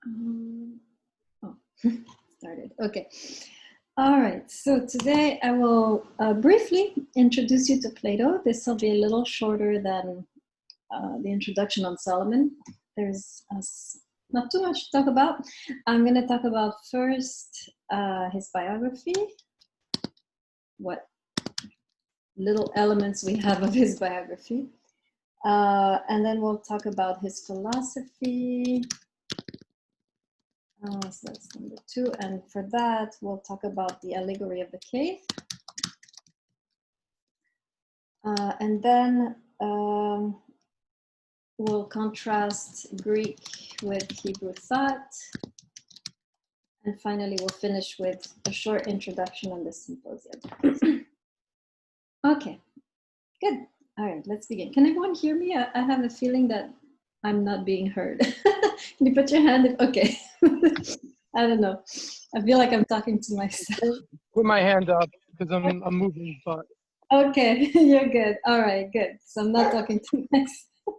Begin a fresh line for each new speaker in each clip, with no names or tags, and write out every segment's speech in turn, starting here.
Oh, started. Okay. All right. So today I will briefly introduce you to Plato. This will be a little shorter than the introduction on Solomon. There's not too much to talk about. I'm going to talk about first his biography, what little elements we have of his biography. And then we'll talk about his philosophy. So that's number 2. And for that, we'll talk about the allegory of the cave. And then we'll contrast Greek with Hebrew thought. And finally, we'll finish with a short introduction on the symposium. Okay, good. All right, let's begin. Can everyone hear me? I have a feeling that I'm not being heard. Can you put your hand in? Okay. I don't know. I feel like I'm talking to myself.
Put my hand up because I'm moving, but.
Okay, you're good. All right, good. So I'm not talking to myself.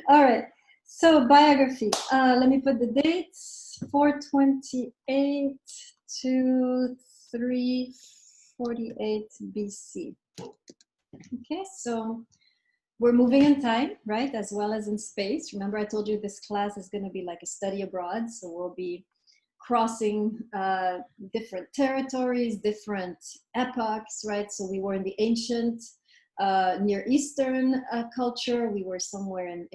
All right. So biography. Let me put the dates. 428 to 348 BC. Okay, so we're moving in time, right, as well as in space. Remember, I told you this class is going to be like a study abroad, so we'll be crossing different territories, different epochs, right? So we were in the ancient Near Eastern culture. We were somewhere in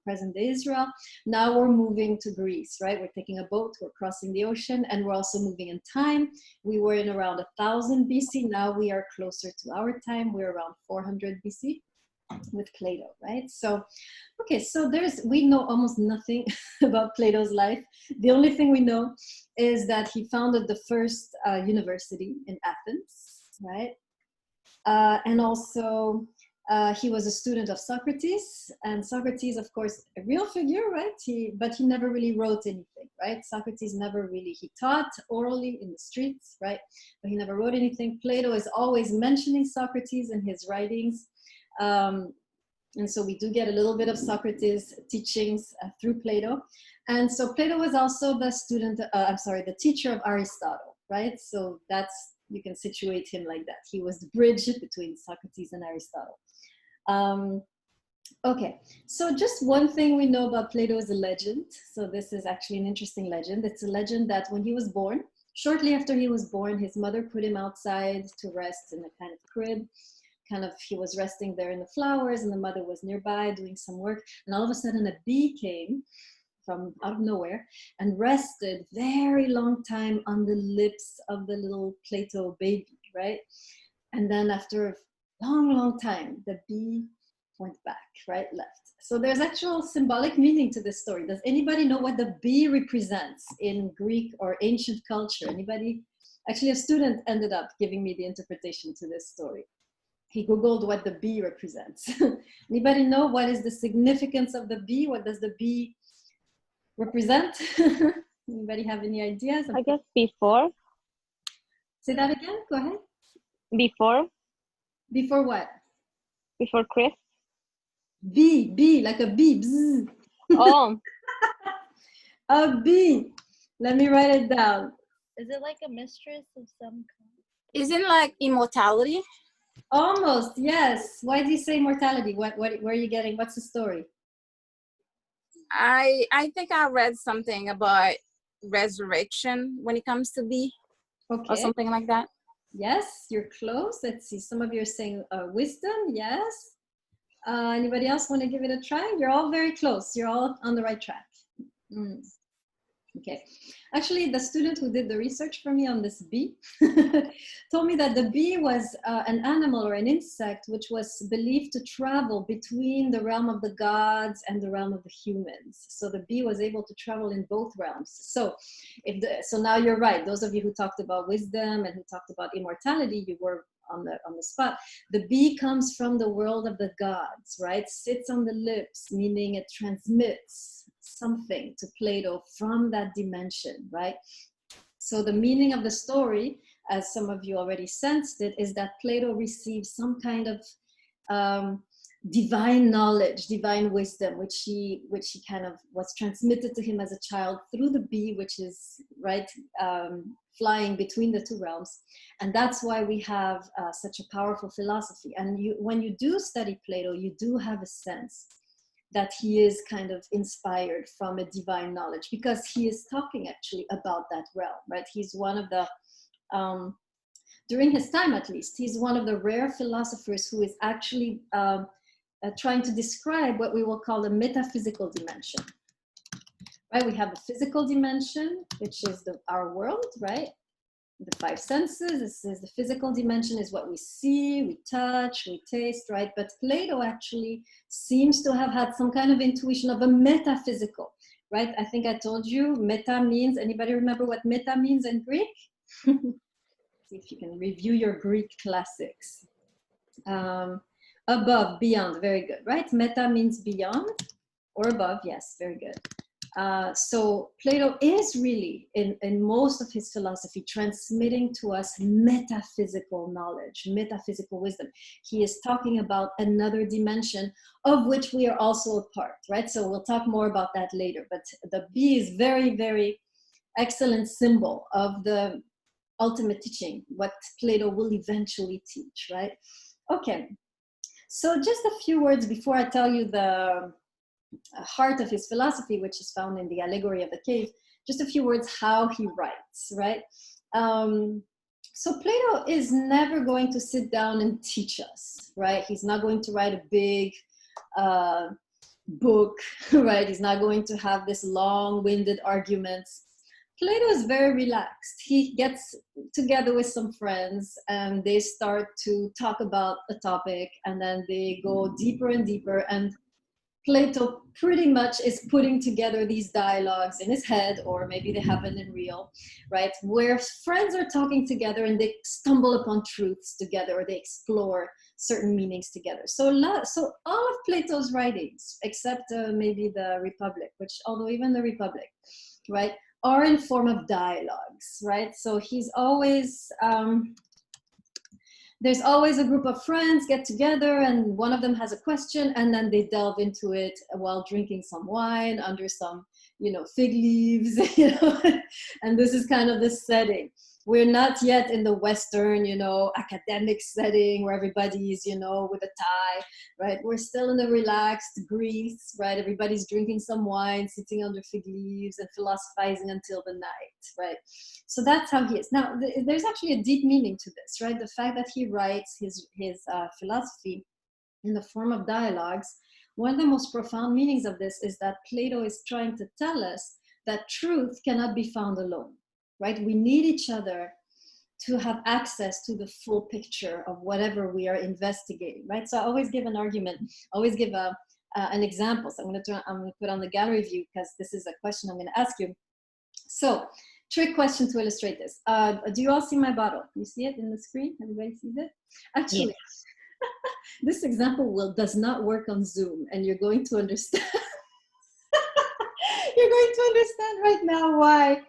present-day Israel. Now we're moving to Greece, right? We're taking a boat, we're crossing the ocean, and we're also moving in time. We were in around 1000 BC. Now we are closer to our time. We're around 400 BC with Plato, right? So, okay, so we know almost nothing about Plato's life. The only thing we know is that he founded the first university in Athens, right? And also he was a student of Socrates, and Socrates, of course, a real figure, right? But he never really wrote anything, right? Socrates never really, he taught orally in the streets, right? But he never wrote anything. Plato is always mentioning Socrates in his writings. And so we do get a little bit of Socrates' teachings through Plato. And so Plato was also the the teacher of Aristotle, right? So you can situate him like that. He was the bridge between Socrates and Aristotle. Okay, so just one thing we know about Plato is a legend. So this is actually an interesting legend. It's a legend that when he was born, shortly after he was born, his mother put him outside to rest in a kind of crib. He was resting there in the flowers, and the mother was nearby doing some work. And all of a sudden a bee came from out of nowhere and rested very long time on the lips of the little Plato baby, right? And then after a long time, the bee went back, right, left. So there's actual symbolic meaning to this story. Does anybody know what the bee represents in Greek or ancient culture? Anybody? Actually, a student ended up giving me the interpretation to this story. He Googled what the bee represents. Anybody know what is the significance of the bee? What does the bee represent? Anybody have any ideas?
I guess before.
Say that again, go ahead.
Before.
Before what?
Before Chris.
Bee, like a bee. Bzz.
Oh.
A bee. Let me write it down.
Is it like a mistress of some kind?
Isn't like immortality?
Almost, yes. Why do you say immortality? Where are you getting? What's the story?
I think I read something about resurrection when it comes to bee,
okay,
or something like that.
Yes, you're close. Let's see. Some of you are saying wisdom. Yes. Anybody else want to give it a try? You're all very close. You're all on the right track. Okay. Actually, the student who did the research for me on this bee told me that the bee was an animal or an insect which was believed to travel between the realm of the gods and the realm of the humans. So the bee was able to travel in both realms. So so now you're right. Those of you who talked about wisdom and who talked about immortality, you were on the spot. The bee comes from the world of the gods, right? Sits on the lips, meaning it transmits something to Plato from that dimension, right? So the meaning of the story, as some of you already sensed it, is that Plato received some kind of divine knowledge, divine wisdom, which he kind of was transmitted to him as a child through the bee, which is right, flying between the two realms. And that's why we have such a powerful philosophy. And when you do study Plato, you do have a sense that he is kind of inspired from a divine knowledge, because he is talking actually about that realm, right? He's one of the, during his time at least, he's one of the rare philosophers who is actually trying to describe what we will call the metaphysical dimension. Right, we have the physical dimension, which is our world, right? The five senses. This is the physical dimension, is what we see, we touch, we taste, right? But Plato actually seems to have had some kind of intuition of a metaphysical, right? I think I told you, meta means, anybody remember what meta means in Greek? See if you can review your Greek classics. Above, beyond, very good, right? Meta means beyond or above, yes, very good. So Plato is really, in most of his philosophy, transmitting to us metaphysical knowledge, metaphysical wisdom. He is talking about another dimension of which we are also a part, right? So we'll talk more about that later. But the bee is very, very excellent symbol of the ultimate teaching, what Plato will eventually teach, right? Okay, so just a few words before I tell you the heart of his philosophy, which is found in the Allegory of the Cave. Just a few words how he writes, right? So Plato is never going to sit down and teach us, right? He's not going to write a big book, right? He's not going to have this long-winded arguments. Plato is very relaxed. He gets together with some friends and they start to talk about a topic, and then they go deeper and deeper, and Plato pretty much is putting together these dialogues in his head, or maybe they happen in real, right? Where friends are talking together and they stumble upon truths together, or they explore certain meanings together. So all of Plato's writings, except maybe the Republic, which, although even the Republic, right, are in form of dialogues, right? So he's always, there's always a group of friends get together and one of them has a question, and then they delve into it while drinking some wine under some, fig leaves, and this is kind of the setting. We're not yet in the Western, academic setting where everybody's, with a tie, right? We're still in the relaxed Greece, right? Everybody's drinking some wine, sitting under fig leaves and philosophizing until the night, right? So that's how he is. Now, there's actually a deep meaning to this, right? The fact that he writes his philosophy in the form of dialogues, one of the most profound meanings of this is that Plato is trying to tell us that truth cannot be found alone, right? We need each other to have access to the full picture of whatever we are investigating, right? So I always give an argument, always give an example. So I'm going to put on the gallery view because this is a question I'm going to ask you. So, trick question to illustrate this. Do you all see my bottle? You see it in the screen? Everybody sees it? Actually, yes. This example does not work on Zoom, and you're going to understand. You're going to understand right now why.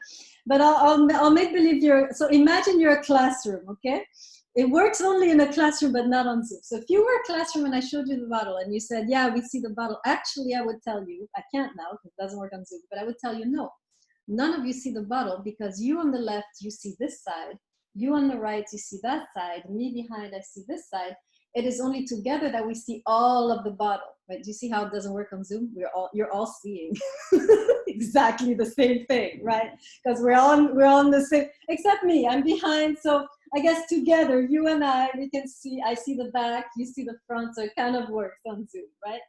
But I'll make believe so imagine you're a classroom, okay? It works only in a classroom, but not on Zoom. So if you were a classroom and I showed you the bottle and you said, yeah, we see the bottle. Actually, I would tell you, I can't now because it doesn't work on Zoom, but I would tell you, no, none of you see the bottle because you on the left, you see this side. You on the right, you see that side. Me behind, I see this side. It is only together that we see all of the bottle, right? Do you see how it doesn't work on Zoom? You're all seeing exactly the same thing, right? Because we're on the same, except me, I'm behind. So I guess together, you and we can see, I see the back, you see the front, so it kind of works on Zoom, right?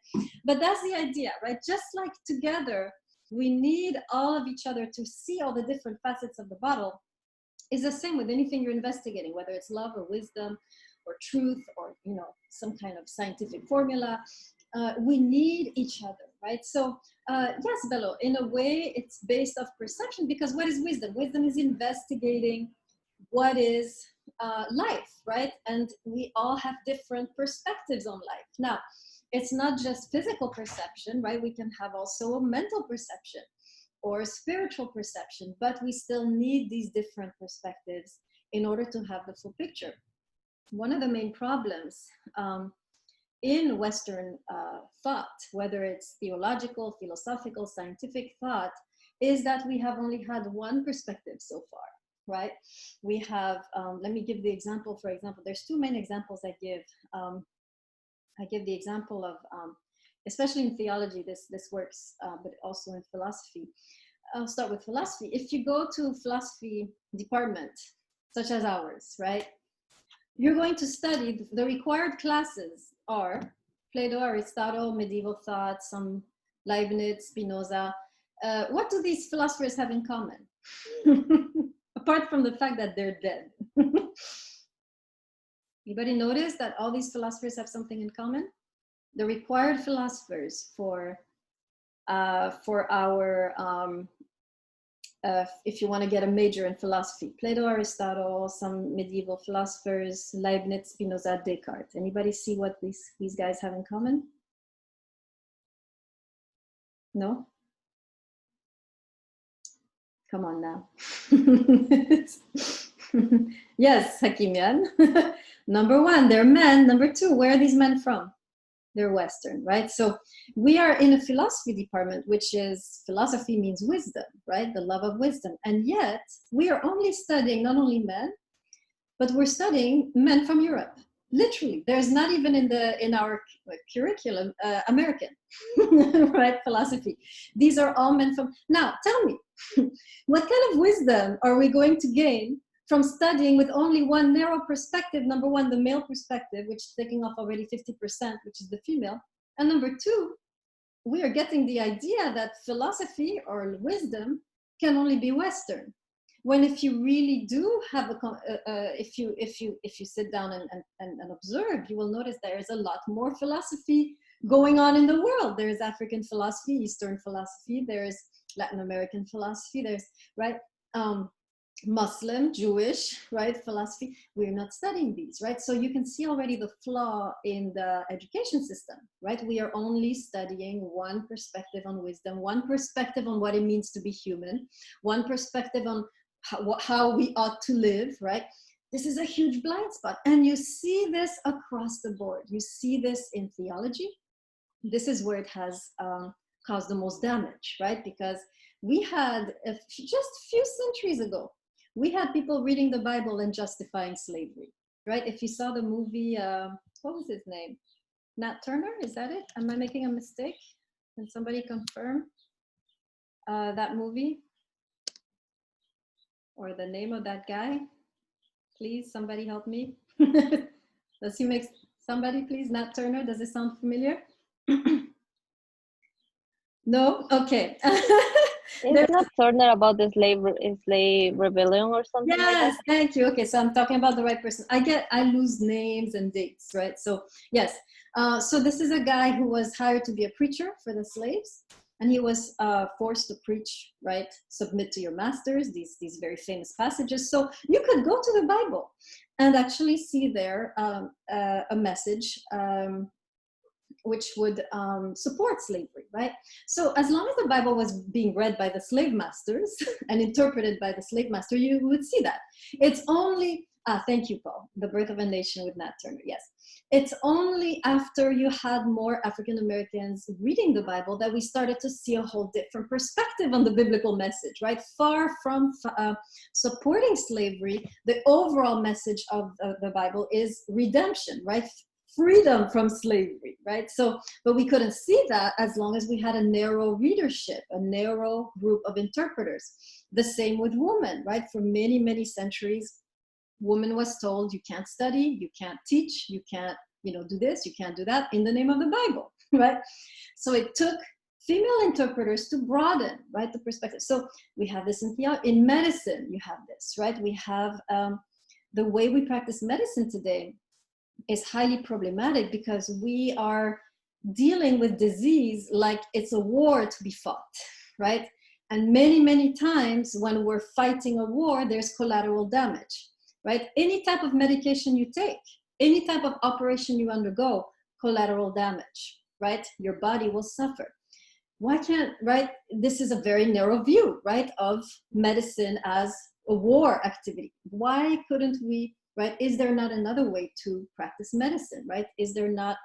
But that's the idea, right? Just like together, we need all of each other to see all the different facets of the bottle. Is the same with anything you're investigating, whether it's love or wisdom or truth or some kind of scientific formula. We need each other, right? So yes, Bello, in a way it's based off perception, because what is wisdom? Wisdom is investigating what is life, right? And we all have different perspectives on life. Now, it's not just physical perception, right? We can have also a mental perception or spiritual perception, but we still need these different perspectives in order to have the full picture. One of the main problems in Western thought, whether it's theological, philosophical, scientific thought, is that we have only had one perspective so far, right? We have, let me give the example, for example, there's two main examples I give. I give the example of, especially in theology, this works, but also in philosophy. I'll start with philosophy. If you go to philosophy department, such as ours, right? You're going to study, the required classes are Plato, Aristotle, medieval thought, some Leibniz, Spinoza. What do these philosophers have in common? Apart from the fact that they're dead. Anybody notice that all these philosophers have something in common? The required philosophers for our if you want to get a major in philosophy, Plato, Aristotle, some medieval philosophers, Leibniz, Spinoza, Descartes. Anybody see what these guys have in common? No? Come on now. Yes, Hakimian. Number one, they're men. Number two, where are these men from? They're Western, right? So we are in a philosophy department, which is, philosophy means wisdom, right? The love of wisdom. And yet we are only studying not only men, but we're studying men from Europe. Literally, there's not even in our curriculum, American, right? Philosophy. These are all men from, now tell me, what kind of wisdom are we going to gain from studying with only one narrow perspective? Number one, the male perspective, which is taking off already 50%, which is the female. And number two, we are getting the idea that philosophy or wisdom can only be Western. When if you really do have if you sit down and observe, you will notice there is a lot more philosophy going on in the world. There is African philosophy, Eastern philosophy, there's Latin American philosophy, there's, right? Muslim, Jewish, right, philosophy. We're not studying these, right? So you can see already the flaw in the education system, right? We are only studying one perspective on wisdom, one perspective on what it means to be human, one perspective on how we ought to live, right? This is a huge blind spot. And you see this across the board. You see this in theology. This is where it has caused the most damage, right? Because we had, just a few centuries ago, we had people reading the Bible and justifying slavery, right? If you saw the movie, what was his name? Nat Turner, is that it? Am I making a mistake? Can somebody confirm that movie? Or the name of that guy? Please, somebody help me. Does he make, somebody please, Nat Turner, does it sound familiar? No? Okay.
It's not Turner about the slave rebellion or something like
Yes,
that?
thank you. Okay, so I'm talking about the right person. I lose names and dates, right? So yes, so this is a guy who was hired to be a preacher for the slaves, and he was forced to preach, right? Submit to your masters, these very famous passages. So you could go to the Bible and actually see there a message which would support slavery, right? So as long as the Bible was being read by the slave masters and interpreted by the slave master, you would see that. It's only, thank you, Paul, The Birth of a Nation with Nat Turner, yes. It's only after you had more African Americans reading the Bible that we started to see a whole different perspective on the biblical message, right? Far from supporting slavery, the overall message of the Bible is redemption, right? Freedom from slavery, right? So, but we couldn't see that as long as we had a narrow readership, a narrow group of interpreters. The same with women, right? For many, many centuries, woman was told, you can't study, you can't teach, you can't, do this, you can't do that in the name of the Bible, right? So it took female interpreters to broaden, right, the perspective. So we have this in medicine, you have this, right? We have the way we practice medicine today is highly problematic because we are dealing with disease like it's a war to be fought, right? And many, many times when we're fighting a war, there's collateral damage, right? Any type of medication you take, any type of operation you undergo, collateral damage, right? Your body will suffer. Why can't, right? This is a very narrow view, right, of medicine as a war activity. Why couldn't we, right? Is there not another way to practice medicine, right? Is there not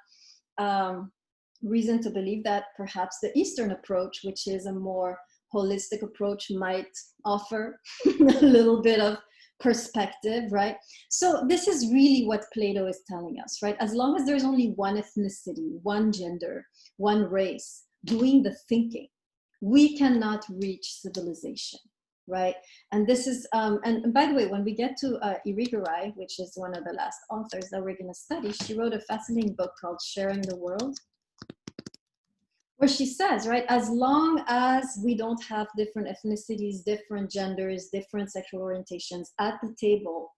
reason to believe that perhaps the Eastern approach, which is a more holistic approach, might offer a little bit of perspective, right? So this is really what Plato is telling us, right? As long as there's only one ethnicity, one gender, one race doing the thinking, we cannot reach civilization, right? And this is, and by the way, when we get to Irigaray, which is one of the last authors that we're going to study, she wrote a fascinating book called Sharing the World, where she says, right, as long as we don't have different ethnicities, different genders, different sexual orientations at the table,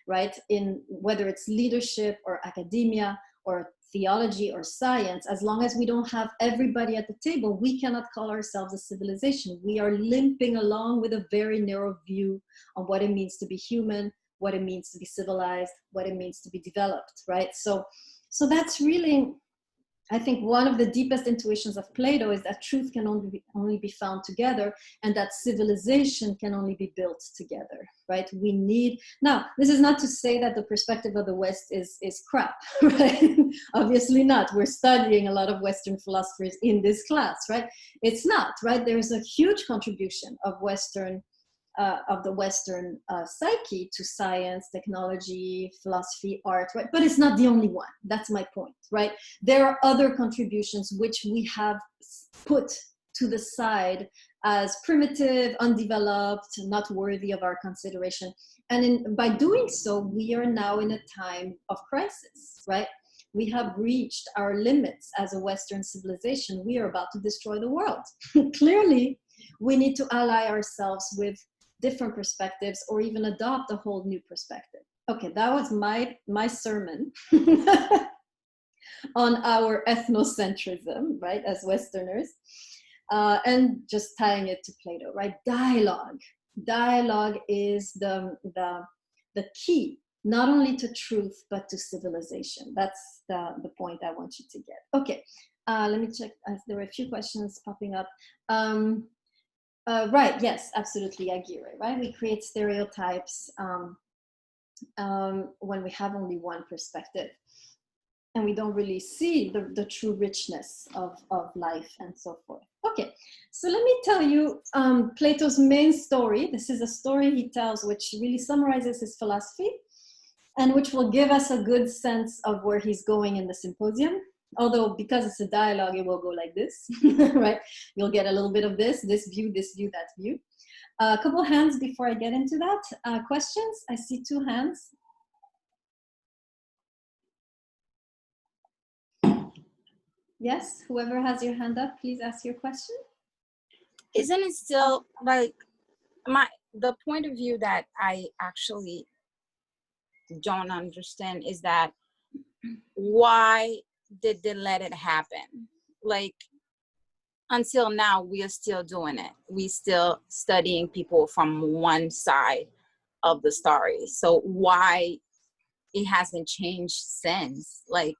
right, in whether it's leadership or academia or theology or science, as long as we don't have everybody at the table, we cannot call ourselves a civilization. We are limping along with a very narrow view on what it means to be human, what it means to be civilized, what it means to be developed, right? So that's really, I think, one of the deepest intuitions of Plato is that truth can only be found together, and that civilization can only be built together, right? We need, now, this is not to say that the perspective of the West is crap, right? Obviously not. We're studying a lot of Western philosophers in this class, right? It's not, right? There's a huge contribution of the Western psyche to science, technology, philosophy, art, right? But it's not the only one. That's my point, right? There are other contributions which we have put to the side as primitive, undeveloped, not worthy of our consideration. And by doing so, we are now in a time of crisis, right? We have reached our limits as a Western civilization. We are about to destroy the world. Clearly, we need to ally ourselves with different perspectives, or even adopt a whole new perspective. Okay, that was my sermon on our ethnocentrism, right, as Westerners, and just tying it to Plato, right? Dialogue is the key, not only to truth but to civilization. That's the point I want you to get. Okay, let me check. There were a few questions popping up. Right, yes, absolutely, Aguirre, right? We create stereotypes when we have only one perspective, and we don't really see the true richness of life and so forth. Okay, so let me tell you Plato's main story. This is a story he tells which really summarizes his philosophy and which will give us a good sense of where he's going in the symposium. Although, because it's a dialogue, it will go like this, right? You'll get a little bit of this view, that view. A couple hands before I get into that. Questions? I see 2 hands. Yes, whoever has your hand up, please ask your question.
Isn't it still like the point of view that I actually don't understand is that why did they let it happen? Like, until now, we are still doing it. We still studying people from one side of the story. So why it hasn't changed since? Like,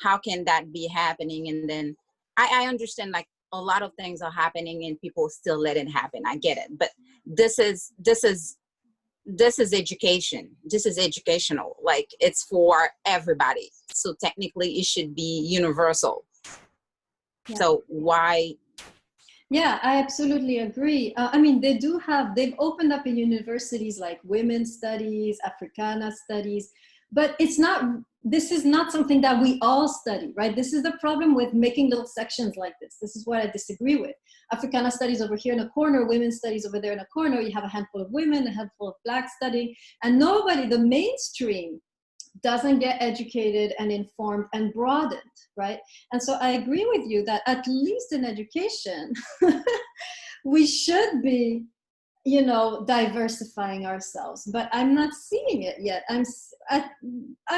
how can that be happening? And then I understand, like, a lot of things are happening and people still let it happen. I get it. But this is education. This is educational. Like, it's for everybody. So technically it should be universal. Yeah. So why?
Yeah, I absolutely agree. I mean, they've opened up in universities like women's studies, Africana studies, but this is not something that we all study, right? This is the problem with making little sections like this. This is what I disagree with. Africana studies over here in a corner, women's studies over there in a corner. You have a handful of women, a handful of Blacks studying, and the mainstream doesn't get educated and informed and broadened, right? And so I agree with you that at least in education, we should be, diversifying ourselves, but I'm not seeing it yet. I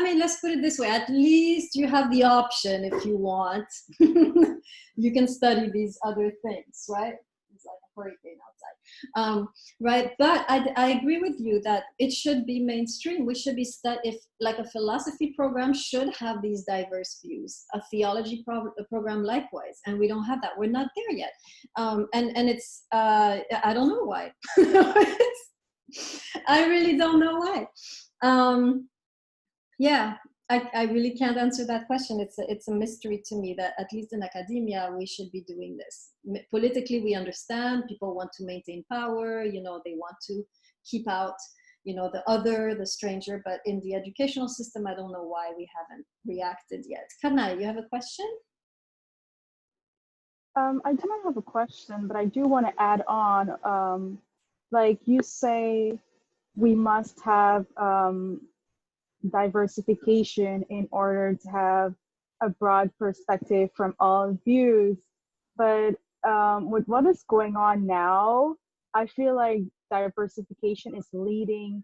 mean, let's put it this way, at least you have the option if you want. You can study these other things, right? It's like a hurricane outside, right? But I agree with you that it should be mainstream. We should be if like a philosophy program should have these diverse views, a theology program likewise, and we don't have that. We're not there yet, and it's I don't know why. I really don't know why. Yeah, I really can't answer that question. It's a mystery to me that at least in academia, we should be doing this. Politically, we understand people want to maintain power, you know, they want to keep out, you know, the other, the stranger, but in the educational system, I don't know why we haven't reacted yet. Kanai, you have a question?
I do not have a question, but I do want to add on, like you say, we must have diversification in order to have a broad perspective from all views. But with what is going on now, I feel like diversification is leading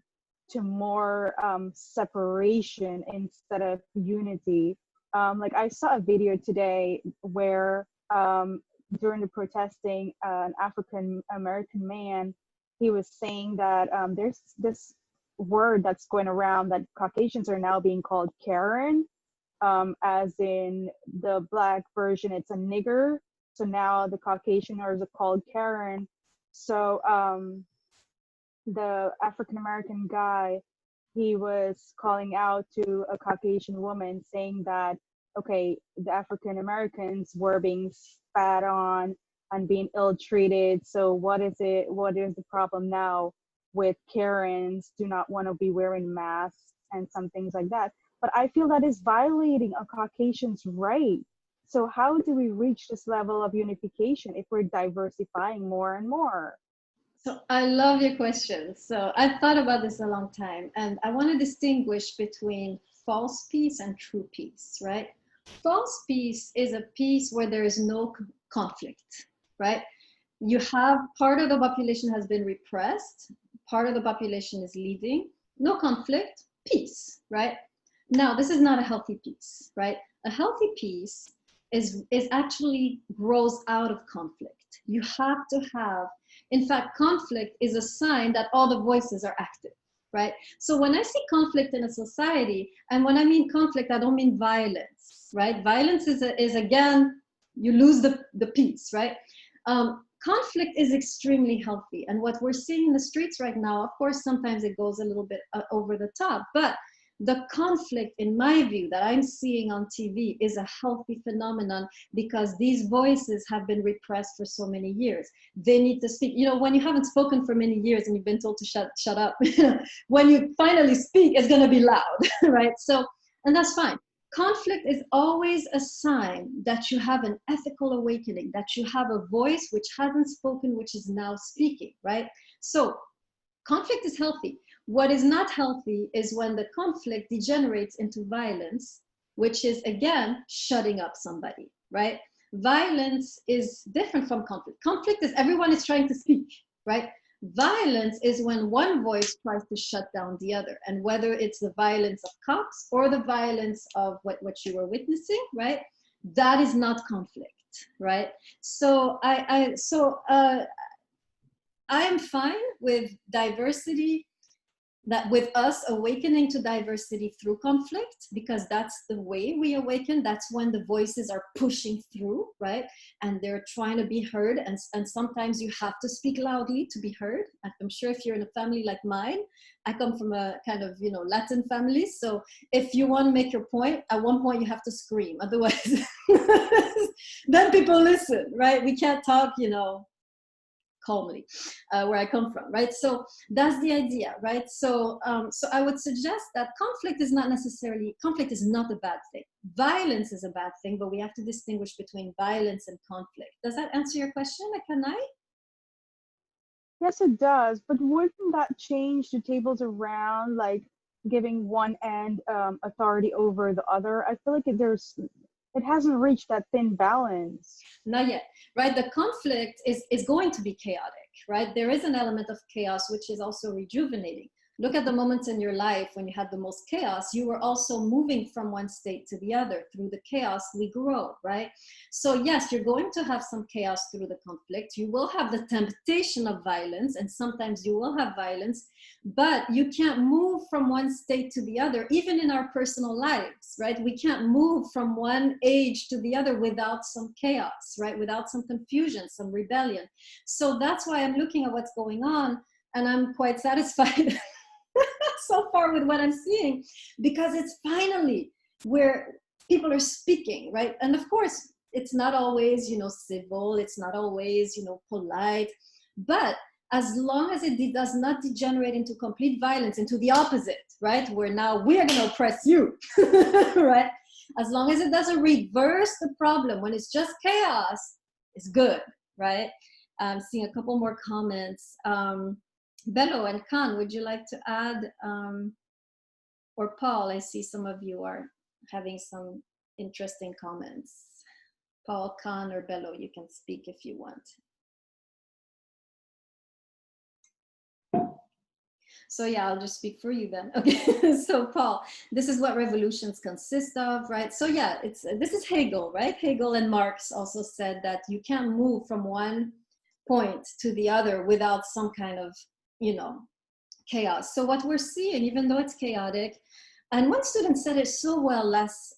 to more separation instead of unity. Like I saw a video today where during the protesting, an African American man, he was saying that there's this word that's going around that Caucasians are now being called Karen, as in the Black version, it's a nigger. So now the Caucasians are called Karen. So the African American guy, he was calling out to a Caucasian woman saying that, okay, the African Americans were being spat on and being ill-treated. So what is the problem now with Karens do not want to be wearing masks and some things like that? But I feel that is violating a Caucasian's right. So how do we reach this level of unification if we're diversifying more and more?
So I love your question. So I've thought about this a long time, and I want to distinguish between false peace and true peace, right? False peace is a peace where there is no conflict, right? You have part of the population has been repressed, part of the population is leaving, no conflict, peace, right? Now, this is not a healthy peace, right? A healthy peace is actually grows out of conflict. You have to have, in fact, conflict is a sign that all the voices are active, right? So when I see conflict in a society, and when I mean conflict, I don't mean violence, right? Violence is again, you lose the peace, right? Conflict is extremely healthy. And what we're seeing in the streets right now, of course, sometimes it goes a little bit over the top, but the conflict, in my view, that I'm seeing on TV is a healthy phenomenon because these voices have been repressed for so many years. They need to speak. You know, when you haven't spoken for many years and you've been told to shut up, when you finally speak, it's going to be loud, right? So, and that's fine. Conflict is always a sign that you have an ethical awakening, that you have a voice which hasn't spoken, which is now speaking, right? So conflict is healthy. What is not healthy is when the conflict degenerates into violence, which is, again, shutting up somebody, right? Violence is different from conflict. Conflict is everyone is trying to speak, right? Violence is when one voice tries to shut down the other. And whether it's the violence of cops or the violence of what you were witnessing, right? That is not conflict, right? So I am fine with diversity, that with us awakening to diversity through conflict, because that's the way we awaken. That's when the voices are pushing through, right? And they're trying to be heard. And sometimes you have to speak loudly to be heard. I'm sure if you're in a family like mine, I come from a kind of, you know, Latin family. So if you want to make your point, at one point you have to scream. Otherwise, then people listen, right? We can't talk, you know, calmly, where I come from, right? So that's the idea, right? So, so I would suggest that conflict is not a bad thing. Violence is a bad thing, but we have to distinguish between violence and conflict. Does that answer your question, Akanai?
Yes, it does. But wouldn't that change the tables around, like giving one end authority over the other? I feel like it hasn't reached that thin balance.
Not yet, right? The conflict is going to be chaotic, right? There is an element of chaos, which is also rejuvenating. Look at the moments in your life when you had the most chaos. You were also moving from one state to the other. Through the chaos, we grow, right? So yes, you're going to have some chaos through the conflict. You will have the temptation of violence, and sometimes you will have violence, but you can't move from one state to the other, even in our personal lives, right? We can't move from one age to the other without some chaos, right? Without some confusion, some rebellion. So that's why I'm looking at what's going on, and I'm quite satisfied so far with what I'm seeing, because it's finally, where people are speaking, right? And of course, it's not always, civil, it's not always, polite, but as long as it does not degenerate into complete violence, into the opposite, right? Where now we are going to oppress you, right? As long as it doesn't reverse the problem, when it's just chaos, it's good, right? I'm seeing a couple more comments. Bello and Khan, would you like to add? Or Paul, I see some of you are having some interesting comments. Paul, Khan, or Bello, you can speak if you want. So yeah, I'll just speak for you then. Okay, so Paul, this is what revolutions consist of, right? So yeah, this is Hegel, right? Hegel and Marx also said that you can't move from one point to the other without some kind of, chaos. So what we're seeing, even though it's chaotic, and one student said it so well last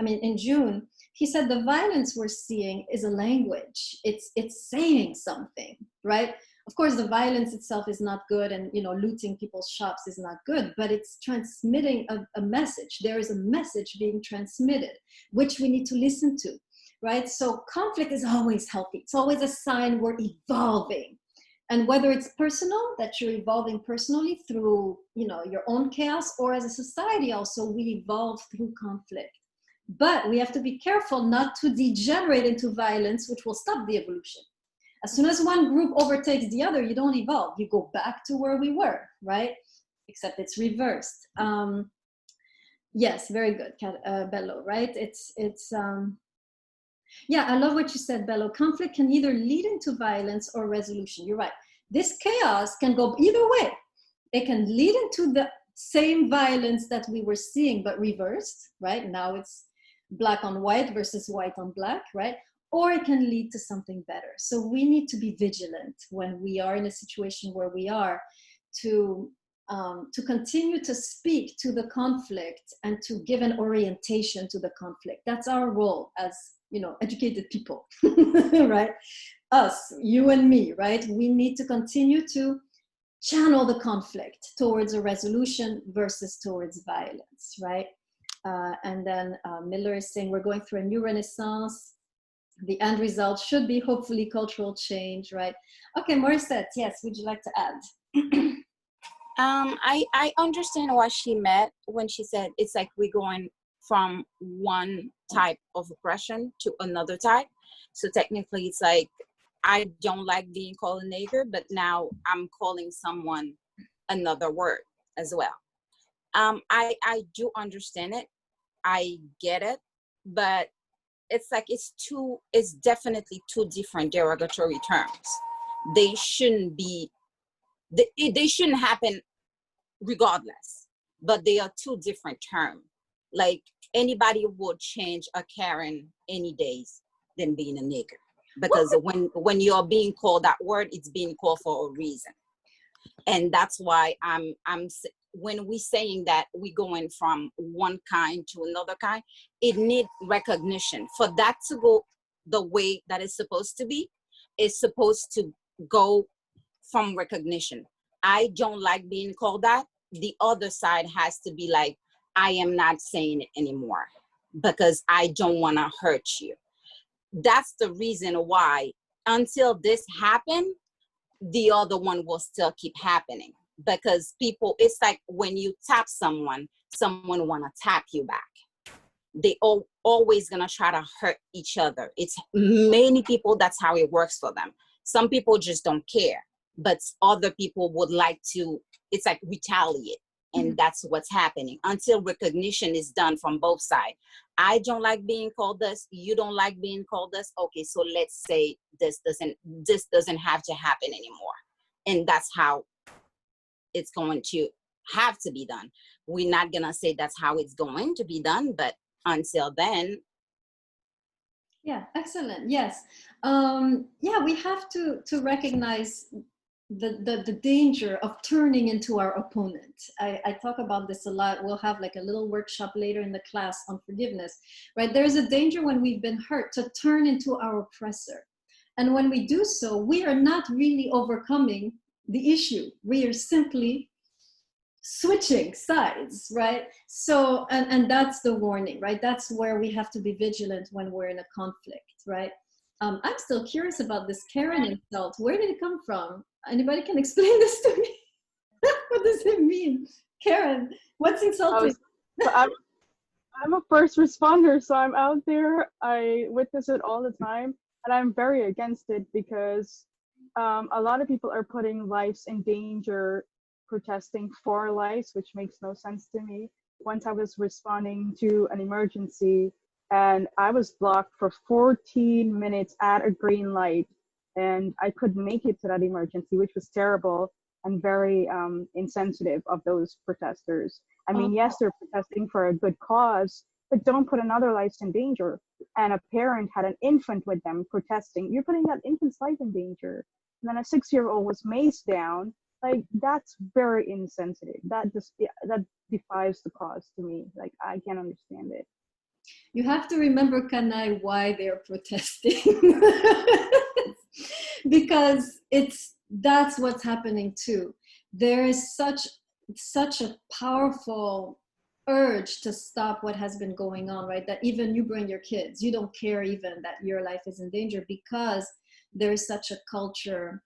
in June, he said the violence we're seeing is a language. It's saying something, right? Of course, the violence itself is not good, and looting people's shops is not good, but it's transmitting a message. There is a message being transmitted, which we need to listen to, right? So conflict is always healthy. It's always a sign we're evolving. And whether it's personal, that you're evolving personally through, your own chaos, or as a society also, we evolve through conflict. But we have to be careful not to degenerate into violence, which will stop the evolution. As soon as one group overtakes the other, you don't evolve. You go back to where we were, right? Except it's reversed. Yes, very good, Bello, right? Yeah, I love what you said, Bello. Conflict can either lead into violence or resolution. You're right. This chaos can go either way. It can lead into the same violence that we were seeing, but reversed, right? Now it's black on white versus white on black, right? Or it can lead to something better. So we need to be vigilant when we are in a situation where we are to continue to speak to the conflict and to give an orientation to the conflict. That's our role as educated people, right? Us, you and me, right? We need to continue to channel the conflict towards a resolution versus towards violence, right? And then Miller is saying we're going through a new renaissance. The end result should be hopefully cultural change, right? Okay, Morissette, yes, would you like to add?
I understand what she meant when she said it's like we're going from one type of oppression to another type. So technically it's like, I don't like being called a nigger, but now I'm calling someone another word as well. I do understand it. I get it, but it's like, it's definitely two different derogatory terms. They shouldn't be, they shouldn't happen regardless, but they are two different terms. Like anybody would change a Karen any days than being a nigger, because when you're being called that word, it's being called for a reason. And that's why when we saying that we're going from one kind to another kind, it needs recognition. For that to go the way that it's supposed to be, it's supposed to go from recognition. I don't like being called that. The other side has to be like, I am not saying it anymore because I don't want to hurt you. That's the reason why until this happened, the other one will still keep happening, because people, it's like when you tap someone want to tap you back. They always gonna try to hurt each other. It's many people, that's how it works for them. Some people just don't care, but other people would like to, it's like retaliate. And that's what's happening until recognition is done from both sides. I don't like being called this. You don't like being called this. Okay, so let's say this doesn't have to happen anymore. And that's how it's going to have to be done. We're not gonna say that's how it's going to be done, but until then.
Yeah, excellent. Yes. Yeah, we have to recognize the danger of turning into our opponent. I talk about this a lot. We'll have like a little workshop later in the class on forgiveness, right? There's a danger when we've been hurt to turn into our oppressor. And when we do so, we are not really overcoming the issue. We are simply switching sides, right? So, and that's the warning, right? That's where we have to be vigilant when we're in a conflict, right? I'm still curious about this Karen insult. Where did it come from? Anybody can explain this to me? What does it mean? Karen, what's insulting?
So I'm a first responder, so I'm out there. I witness it all the time, and I'm very against it because a lot of people are putting lives in danger protesting for lives, which makes no sense to me. Once I was responding to an emergency, and I was blocked for 14 minutes at a green light, and I couldn't make it to that emergency, which was terrible and very insensitive of those protesters. I mean, yes, they're protesting for a good cause, but don't put another life in danger. And a parent had an infant with them protesting. You're putting that infant's life in danger. And then a 6-year-old was maced down. Like, that's very insensitive. That defies the cause to me. Like, I can't understand it.
You have to remember, Kanai, why they're protesting. Because that's what's happening too. There is such a powerful urge to stop what has been going on, right? That even you bring your kids, you don't care even that your life is in danger, because there is such a culture,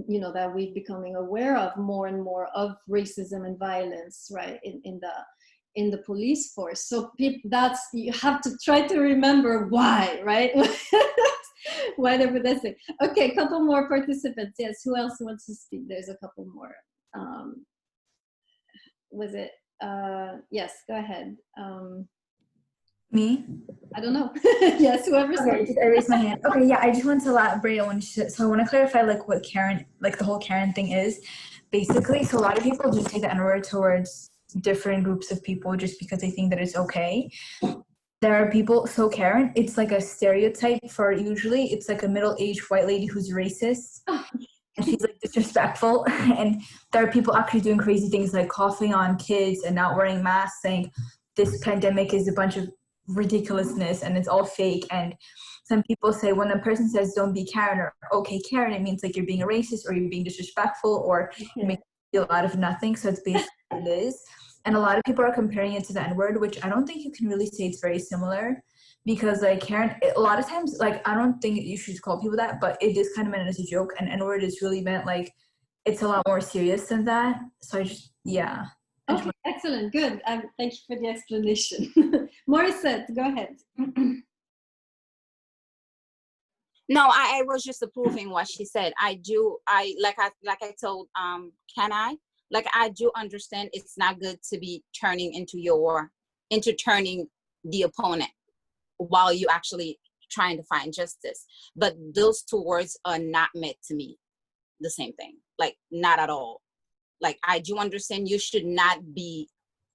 you know, that we're becoming aware of more and more, of racism and violence, right, in the police force. So you have to try to remember why, right? Why they're protesting. Okay, a couple more participants. Yes, who else wants to speak? There's a couple more. Was it? Yes, go ahead.
Me?
I don't know. Yes, whoever's.
Okay, I raised my hand. Okay, yeah, I just want to elaborate on what she said. So I want to clarify like what Karen, like the whole Karen thing is. Basically, so a lot of people just take the N-word towards different groups of people just because they think that it's okay. There are people, so Karen, it's like a stereotype for, usually it's like a middle-aged white lady who's racist. And she's like disrespectful. And there are people actually doing crazy things like coughing on kids and not wearing masks, saying this pandemic is a bunch of ridiculousness and it's all fake. And some people say when a person says don't be Karen or okay Karen, it means like you're being a racist or you're being disrespectful or you make you feel out of nothing. So it's basically what it is. And a lot of people are comparing it to the N-word, which I don't think you can really say it's very similar, because like Karen, a lot of times, like I don't think you should call people that, but it is kind of meant as a joke, and N-word is really meant like it's a lot more serious than that. So I just, yeah.
Okay, excellent, good. Thank you for the explanation. Morissette, go ahead.
No, I was just approving what she said. I told I do understand it's not good to be turning the opponent while you actually trying to find justice. But those two words are not meant to me the same thing. Like, not at all. Like, I do understand you should not be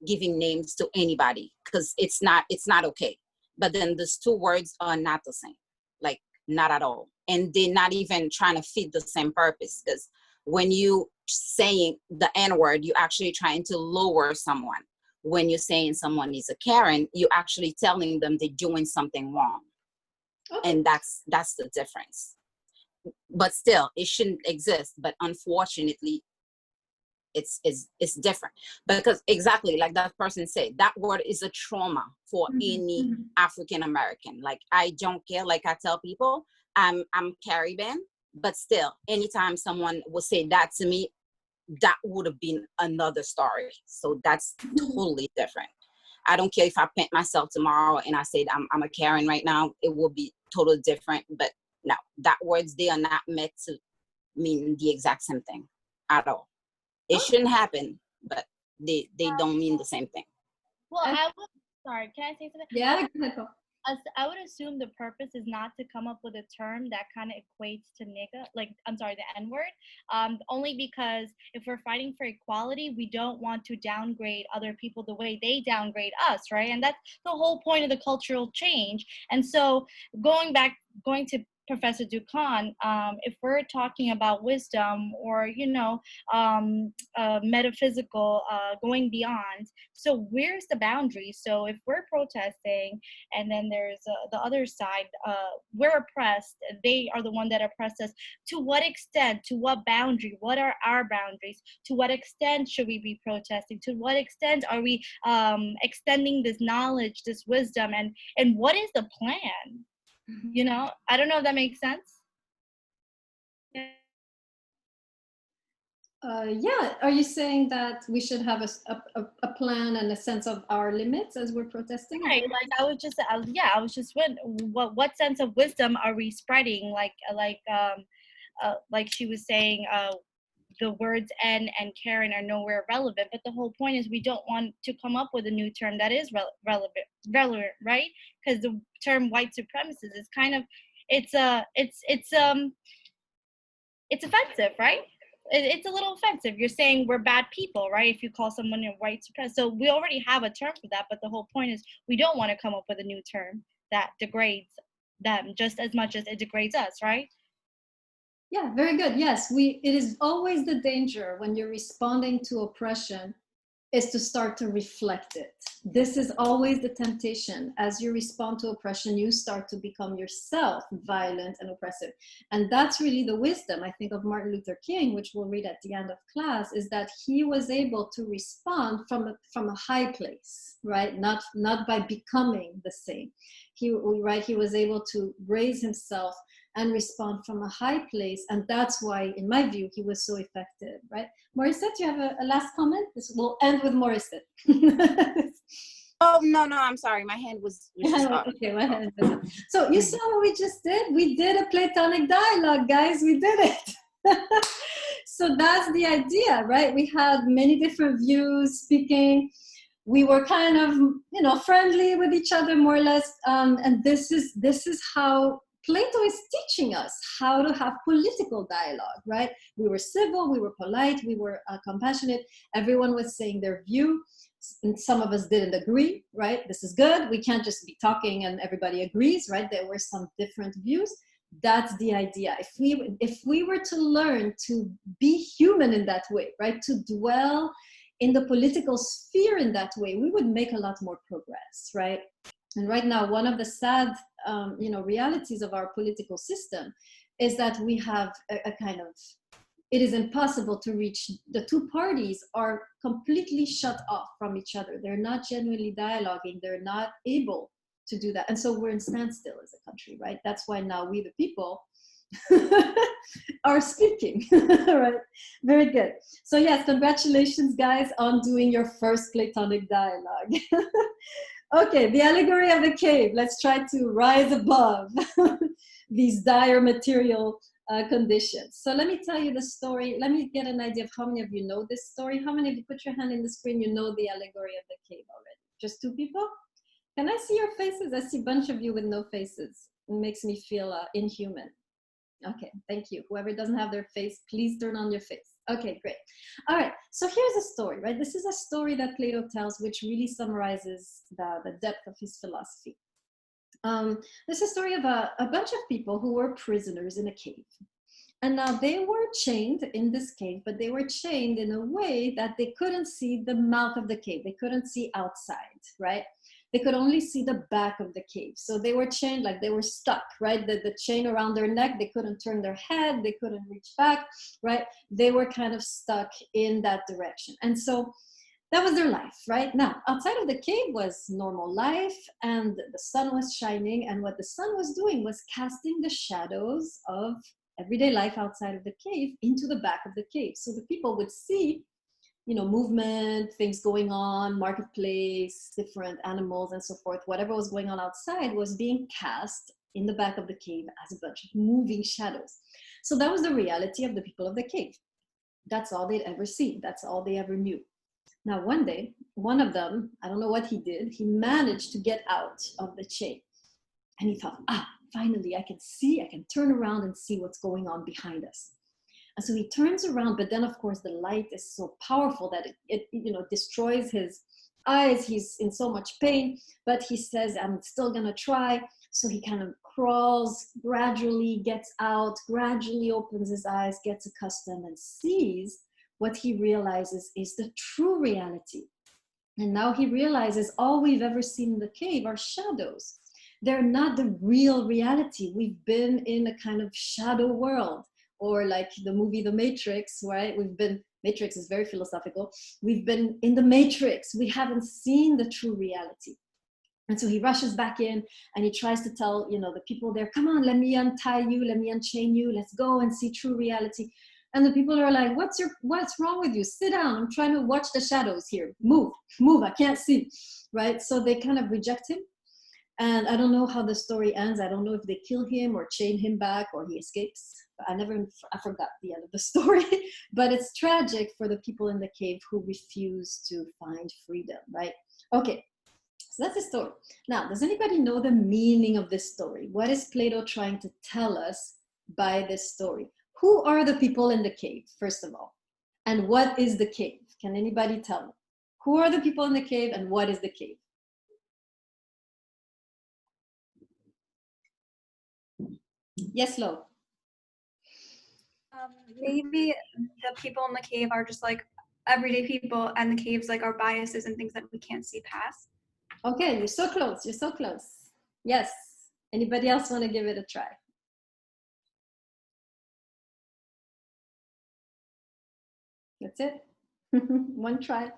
giving names to anybody because it's not okay. But then those two words are not the same. Like, not at all. And they're not even trying to fit the same purpose, because when you saying the N-word, you're actually trying to lower someone. When you're saying someone is a Karen, you're actually telling them they're doing something wrong. Okay. And that's the difference. But still, it shouldn't exist. But unfortunately, it's different, because exactly like that person said, that word is a trauma for any African American. Like, I don't care. Like I tell people, I'm Caribbean, but still, anytime someone will say that to me, that would have been another story. So that's totally different. I don't care if I paint myself tomorrow and I said I'm a Karen right now, it will be totally different. But no, that words, they are not meant to mean the exact same thing at all. It shouldn't happen, but they don't mean the same thing.
Well, sorry, can I say something?
Yeah.
I would assume the purpose is not to come up with a term that kind of equates to nigga, like, I'm sorry, the N-word, only because if we're fighting for equality, we don't want to downgrade other people the way they downgrade us, right? And that's the whole point of the cultural change. And so going to Professor Dukan, if we're talking about wisdom or, metaphysical, going beyond, so where's the boundary? So if we're protesting and then there's the other side, we're oppressed, they are the one that oppress us. To what extent, to what boundary, what are our boundaries? To what extent should we be protesting? To what extent are we extending this knowledge, this wisdom, and what is the plan? I don't know if that makes sense. Yeah.
Yeah, are you saying that we should have a plan and a sense of our limits as we're protesting?
Right, like I was just what sense of wisdom are we spreading? Like she was saying, the words N and Karen are nowhere relevant, but the whole point is we don't want to come up with a new term that is relevant, right? Because the term white supremacist is kind of, it's offensive, right? It's a little offensive. You're saying we're bad people, right? If you call someone a white supremacist. So we already have a term for that, but the whole point is we don't want to come up with a new term that degrades them just as much as it degrades us, right?
Yeah, very good. Yes, it is always the danger when you're responding to oppression is to start to reflect it. This is always the temptation. As you respond to oppression, you start to become yourself violent and oppressive. And that's really the wisdom, I think, of Martin Luther King, which we'll read at the end of class, is that he was able to respond from a high place, right? Not by becoming the same. He was able to raise himself and respond from a high place. And that's why, in my view, he was so effective, right? Morissette, you have a last comment? This will end with Morissette.
Oh, no, I'm sorry. My hand was just up.
Okay, my hand was up. So you saw what we just did? We did a Platonic dialogue, guys. We did it. So that's the idea, right? We had many different views speaking. We were kind of, friendly with each other, more or less. And this is how Plato is teaching us how to have political dialogue, right? We were civil, we were polite, we were compassionate. Everyone was saying their view. And some of us didn't agree, right? This is good. We can't just be talking and everybody agrees, right? There were some different views. That's the idea. If we were to learn to be human in that way, right? To dwell in the political sphere in that way, we would make a lot more progress, right? And right now, one of the sad, realities of our political system is that we have a kind of, it is impossible to reach, the two parties are completely shut off from each other. They're not genuinely dialoguing. They're not able to do that. And so we're in standstill as a country, right? That's why now we, the people, are speaking, right? Very good. So yes, congratulations, guys, on doing your first Platonic dialogue. Okay, the allegory of the cave. Let's try to rise above these dire material conditions. So let me tell you the story. Let me get an idea of how many of you know this story. How many of you, put your hand in the screen, you know the allegory of the cave already? Just 2 people? Can I see your faces? I see a bunch of you with no faces. It makes me feel inhuman. Okay, thank you. Whoever doesn't have their face, please turn on your face. Okay, great. All right, so here's a story, right? This is a story that Plato tells, which really summarizes the depth of his philosophy. This is a story of a bunch of people who were prisoners in a cave. And now they were chained in this cave, but they were chained in a way that they couldn't see the mouth of the cave. They couldn't see outside, right? They could only see the back of the cave. So they were chained like they were stuck, right? The chain around their neck, they couldn't turn their head, they couldn't reach back, right? They were kind of stuck in that direction. And so that was their life, right? Now, outside of the cave was normal life, and the sun was shining, and what the sun was doing was casting the shadows of everyday life outside of the cave into the back of the cave. So the people would see movement, things going on, marketplace, different animals and so forth. Whatever was going on outside was being cast in the back of the cave as a bunch of moving shadows. So that was the reality of the people of the cave. That's all they'd ever seen. That's all they ever knew. Now, one day, one of them, I don't know what he did, he managed to get out of the chain. And he thought, finally, I can turn around and see what's going on behind us. And so he turns around, but then of course the light is so powerful that it destroys his eyes. He's in so much pain, but he says, I'm still gonna try. So he kind of crawls, gradually gets out, gradually opens his eyes, gets accustomed, and sees what he realizes is the true reality. And now he realizes all we've ever seen in the cave are shadows. They're not the real reality. We've been in a kind of shadow world, or like the movie The Matrix, right? Matrix is very philosophical. We've been in the Matrix. We haven't seen the true reality. And so he rushes back in and he tries to tell, the people there, come on, let me untie you, let me unchain you, let's go and see true reality. And the people are like, what's wrong with you? Sit down, I'm trying to watch the shadows here. Move, I can't see, right? So they kind of reject him. And I don't know how the story ends. I don't know if they kill him or chain him back or he escapes. I forgot the end of the story, but it's tragic for the people in the cave who refuse to find freedom, right? Okay. So that's the story. Now, does anybody know the meaning of this story? What is Plato trying to tell us by this story? Who are the people in the cave, first of all? And what is the cave? Can anybody tell me? Who are the people in the cave and what is the cave? Yes, Lo.
Maybe the people in the cave are just like everyday people, and the cave's like our biases and things that we can't see past.
Okay, you're so close. You're so close. Yes. Anybody else want to give it a try? That's it. One try.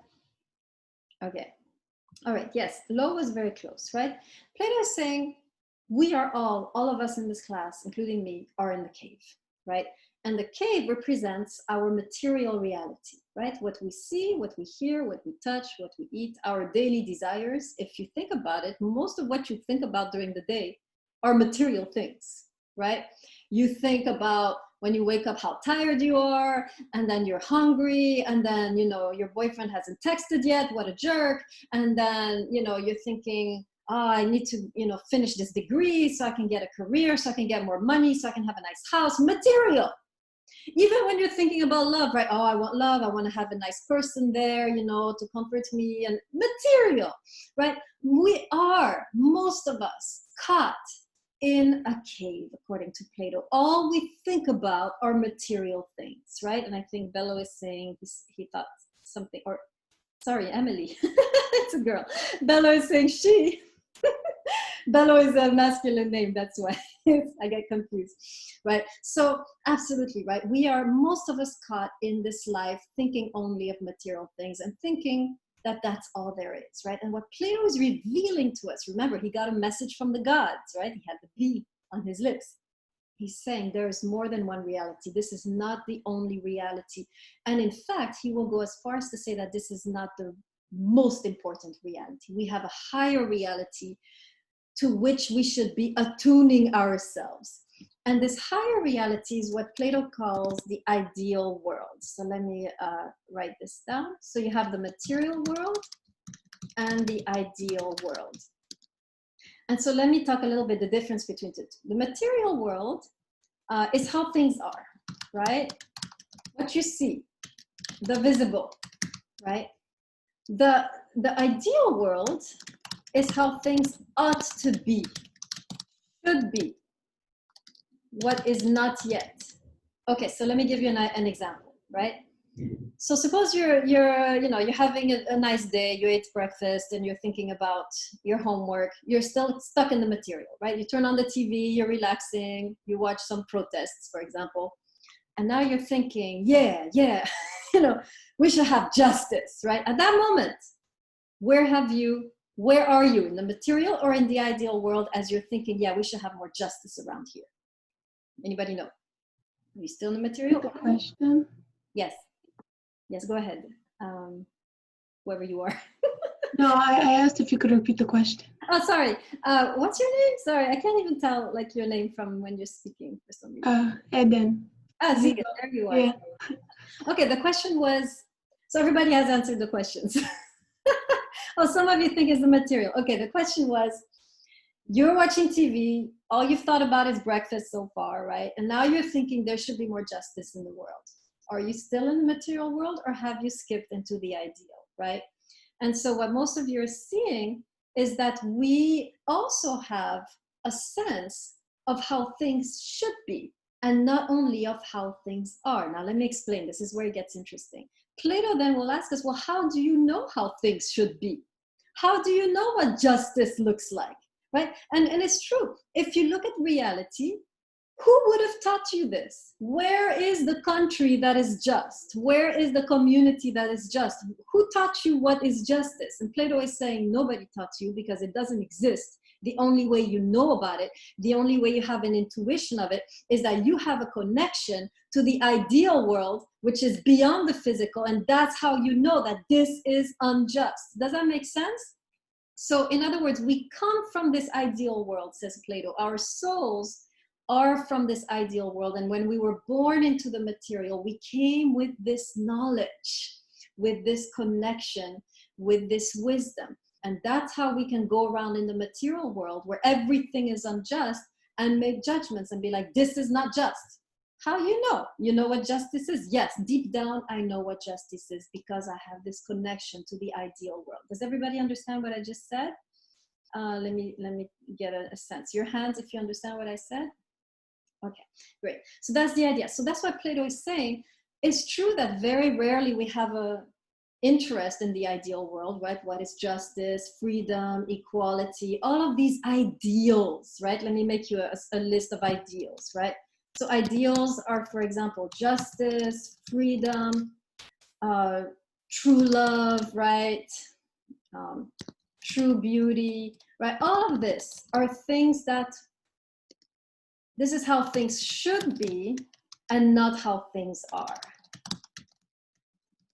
Okay. All right. Yes. Lo was very close, right? Plato is saying we are all of us in this class, including me, are in the cave, right? And the cave represents our material reality, right? What we see, what we hear, what we touch, what we eat, our daily desires. If you think about it, most of what you think about during the day are material things, right? You think about when you wake up how tired you are, and then you're hungry, and then, your boyfriend hasn't texted yet, what a jerk. And then, you're thinking, I need to, finish this degree so I can get a career, so I can get more money, so I can have a nice house, material. Even when you're thinking about love, right? Oh, I want love. I want to have a nice person there, to comfort me, and material, right? We are, most of us, caught in a cave, according to Plato. All we think about are material things, right? And I think Bello is saying he thought something, or sorry, Emily, it's a girl. Bello is saying she. Bello is a masculine name, that's why I get confused, right? So absolutely, right? We are, most of us, caught in this life thinking only of material things and thinking that that's all there is, right? And what Plato is revealing to us, remember, he got a message from the gods, right? He had the B on his lips. He's saying there is more than one reality. This is not the only reality. And in fact, he will go as far as to say that this is not the most important reality. We have a higher reality to which we should be attuning ourselves. And this higher reality is what Plato calls the ideal world. So let me write this down. So you have the material world and the ideal world. And so let me talk a little bit the difference between the two. The material world is how things are, right? What you see, the visible, right? The ideal world is how things ought to be, should be, what is not yet. Okay, so let me give you an example, right? So suppose you're having a nice day, you ate breakfast and you're thinking about your homework, you're still stuck in the material, right? You turn on the TV, you're relaxing, you watch some protests, for example, and now you're thinking, yeah, we should have justice, right? At that moment, where are you, in the material or in the ideal world, as you're thinking, yeah, we should have more justice around here? Anybody know? Are you still in the material?
The question?
Yes, go ahead. Whoever you are.
No, I asked if you could repeat the question.
Oh, sorry. What's your name? Sorry, I can't even tell like your name from when you're speaking for some reason.
Eden.
Ziga, there you are.
Yeah.
Okay, the question was, so everybody has answered the questions. Oh, some of you think it's the material. Okay, the question was, you're watching TV, all you've thought about is breakfast so far, right? And now you're thinking there should be more justice in the world. Are you still in the material world or have you skipped into the ideal, right? And so what most of you are seeing is that we also have a sense of how things should be, and not only of how things are. Now, let me explain. This is where it gets interesting. Plato then will ask us, well, how do you know how things should be? How do you know what justice looks like, right? And it's true. If you look at reality, who would have taught you this? Where is the country that is just? Where is the community that is just? Who taught you what is justice? And Plato is saying nobody taught you because it doesn't exist. The only way you know about it, the only way you have an intuition of it, is that you have a connection to the ideal world, which is beyond the physical. And that's how you know that this is unjust. Does that make sense? So in other words, we come from this ideal world, says Plato. Our souls are from this ideal world. And when we were born into the material, we came with this knowledge, with this connection, with this wisdom. And that's how we can go around in the material world where everything is unjust and make judgments and be like, this is not just. How you know? You know what justice is? Yes, deep down, I know what justice is because I have this connection to the ideal world. Does everybody understand what I just said? Let me get a sense. Your hands if you understand what I said. Okay, great. So that's the idea. So that's what Plato is saying. It's true that very rarely we have a interest in the ideal world, right? What is justice, freedom, equality, all of these ideals, right? Let me make you a list of ideals, right? So ideals are, for example, justice, freedom, true love, right? True beauty, right? All of this are things that this is how things should be and not how things are.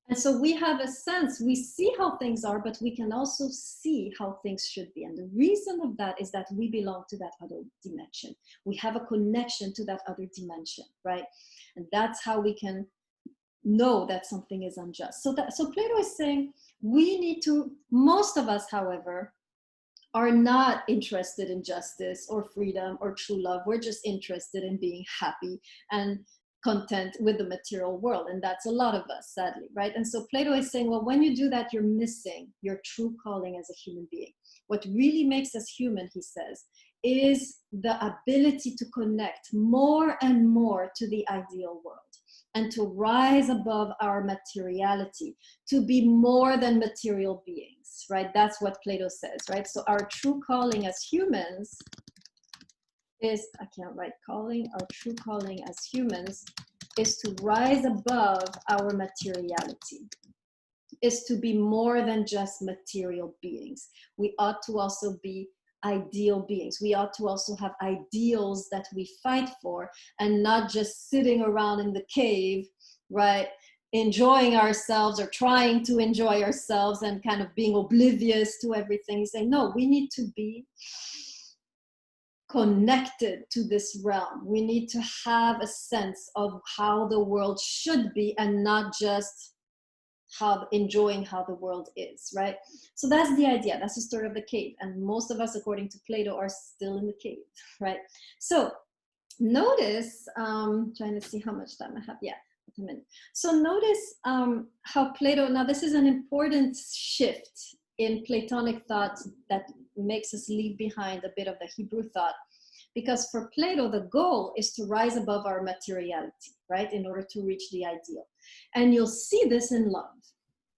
And so we have a sense, we see how things are, but we can also see how things should be. And the reason of that is that we belong to that other dimension. We have a connection to that other dimension, right? And that's how we can know that something is unjust. So Plato is saying we need to, most of us, however, are not interested in justice or freedom or true love. We're just interested in being happy and content with the material world. And that's a lot of us, sadly, right? And so Plato is saying, well, when you do that, you're missing your true calling as a human being. What really makes us human, he says, is the ability to connect more and more to the ideal world and to rise above our materiality, to be more than material beings, right? That's what Plato says, right? So our true calling as humans is, I can't write calling, our true calling as humans is to rise above our materiality, is to be more than just material beings. We ought to also be ideal beings. We ought to also have ideals that we fight for and not just sitting around in the cave, right? Enjoying ourselves or trying to enjoy ourselves and kind of being oblivious to everything. He's saying, no, we need to be connected to this realm. We need to have a sense of how the world should be and not just enjoying how the world is, right? So that's the idea. That's the story of the cave. And most of us, according to Plato, are still in the cave, right? So notice, trying to see how much time I have. Yeah, a minute. So notice how Plato, now this is an important shift in Platonic thought that makes us leave behind a bit of the Hebrew thought. Because for Plato, the goal is to rise above our materiality, right? In order to reach the ideal. And you'll see this in love,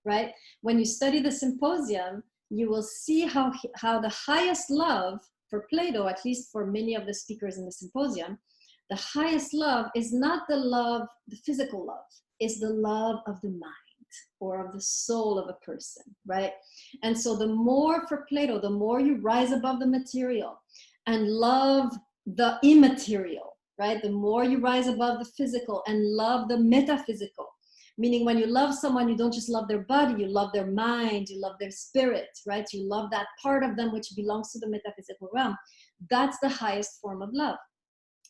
right? When you study the Symposium, you will see how the highest love for Plato, at least for many of the speakers in the Symposium, the highest love is not the physical love, it's the love of the mind or of the soul of a person, right? And so the more for Plato, the more you rise above the material and love the immaterial, right? The more you rise above the physical and love the metaphysical. Meaning when you love someone, you don't just love their body, you love their mind, you love their spirit, right? You love that part of them which belongs to the metaphysical realm. That's the highest form of love.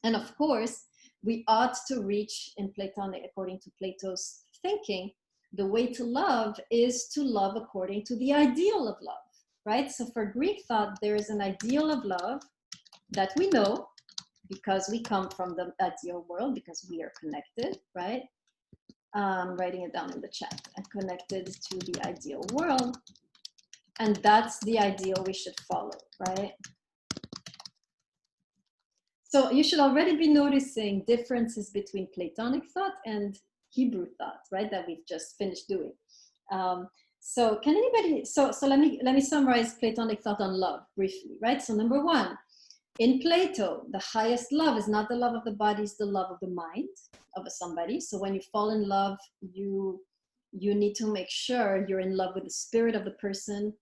And of course, we ought to reach in Platonic, according to Plato's thinking, the way to love is to love according to the ideal of love, right? So for Greek thought, there is an ideal of love that we know because we come from the ideal world, because we are connected, right? Writing it down in the chat, and connected to the ideal world. And that's the ideal we should follow, right? So you should already be noticing differences between Platonic thought and Hebrew thought, right? That we've just finished doing. So can anybody, so let me summarize Platonic thought on love briefly, right? So number one, in Plato, the highest love is not the love of the body, it's the love of the mind of somebody. So when you fall in love, you need to make sure you're in love with the spirit of the person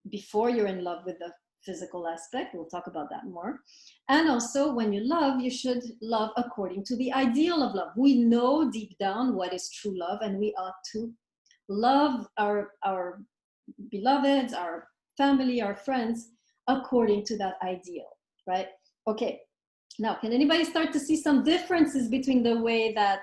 before you're in love with the physical aspect. We'll talk about that more. And also when you love, you should love according to the ideal of love. We know deep down what is true love, and we ought to love our beloveds, our family, our friends, according to that ideal, right? Okay, now can anybody start to see some differences between the way that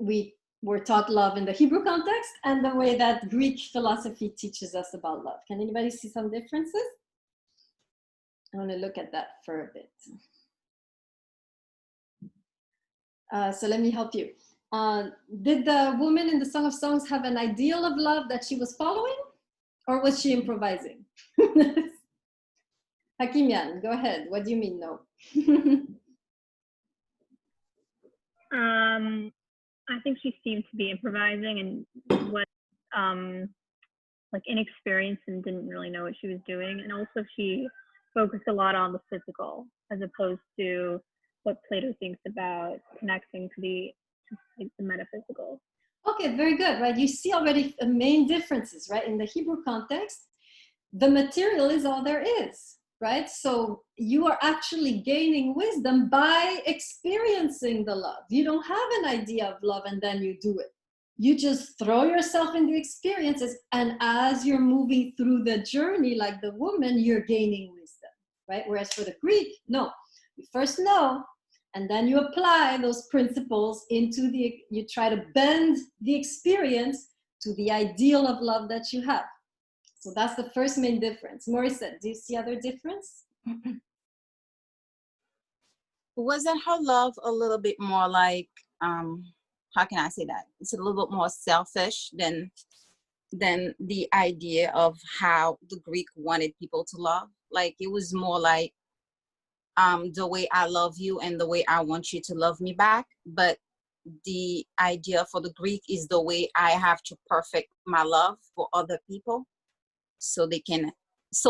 we were taught love in the Hebrew context and the way that Greek philosophy teaches us about love? Can anybody see some differences? I want to look at that for a bit. So let me help you. Did the woman in the Song of Songs have an ideal of love that she was following, or was she improvising? Hakimian, go ahead. What do you mean no?
I think she seemed to be improvising and was like inexperienced and didn't really know what she was doing. And also she focused a lot on the physical as opposed to what Plato thinks about connecting to the metaphysical.
Okay, very good, right? You see already the main differences, right? In the Hebrew context, the material is all there is, right? So you are actually gaining wisdom by experiencing the love. You don't have an idea of love and then you do it. You just throw yourself into experiences, and as you're moving through the journey, like the woman, you're gaining wisdom, right? Whereas for the Greek, no, you first know, and then you apply those principles into you try to bend the experience to the ideal of love that you have. So that's the first main difference. Morissette, do you see other difference?
Wasn't her love a little bit more like, how can I say that? It's a little bit more selfish than the idea of how the Greek wanted people to love. Like it was more like, the way I love you and the way I want you to love me back. But the idea for the Greek is the way I have to perfect my love for other people so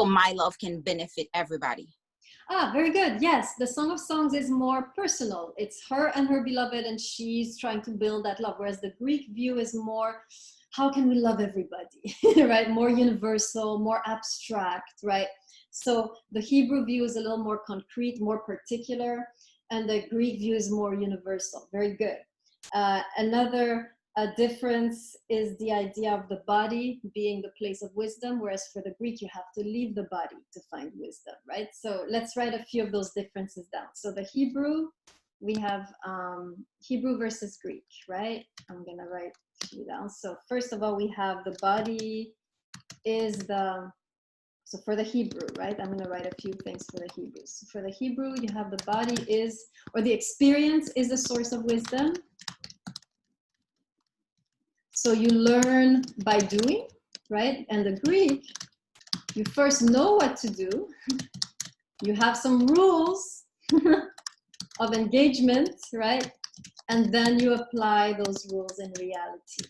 my love can benefit everybody.
Ah, very good. Yes, the Song of Songs is more personal. It's her and her beloved, and she's trying to build that love. Whereas the Greek view is more, how can we love everybody, right? More universal, more abstract, right? So the Hebrew view is a little more concrete, more particular, and the Greek view is more universal. Very good. Another difference is the idea of the body being the place of wisdom, whereas for the Greek, you have to leave the body to find wisdom, right? So let's write a few of those differences down. So the Hebrew, we have Hebrew versus Greek, right? I'm gonna write a few down. So first of all, we have the body is so for the Hebrew, right? I'm gonna write a few things for the Hebrew. So for the Hebrew, you have the body is, or the experience is the source of wisdom. So you learn by doing, right? And the Greek, you first know what to do. You have some rules of engagement, right? And then you apply those rules in reality.